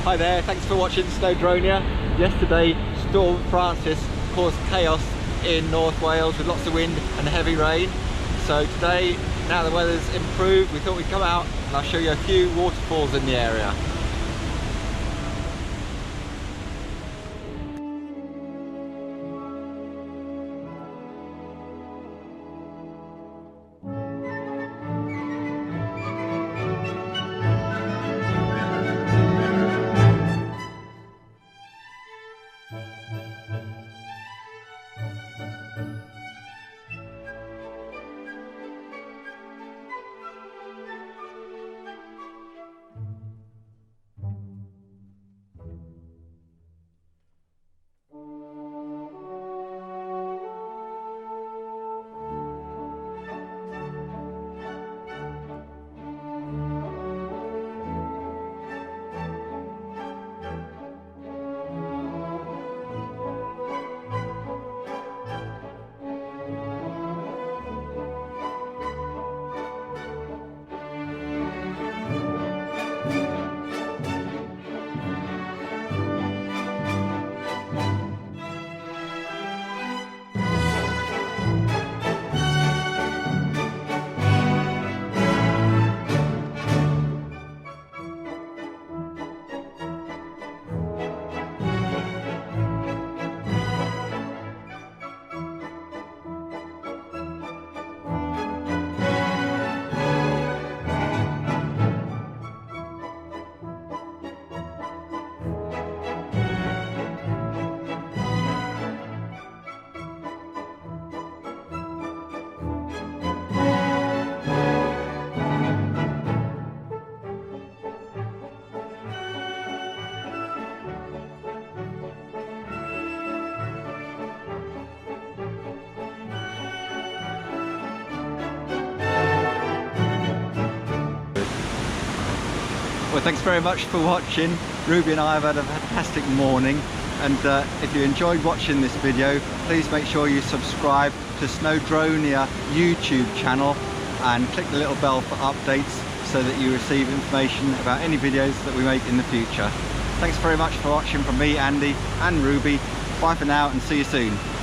Hi there, thanks for watching Snowdonia. Yesterday, Storm Francis caused chaos in North Wales with lots of wind and heavy rain. So today, now the weather's improved, we thought we'd come out and I'll show you a few waterfalls in the area. Well, thanks very much for watching. Ruby and I have had a fantastic morning, and if you enjoyed watching this video, please make sure you subscribe to Snowdonia YouTube channel and click the little bell for updates so that you receive information about any videos that we make in the future. Thanks very much for watching from me, Andy and Ruby. Bye for now and see you soon.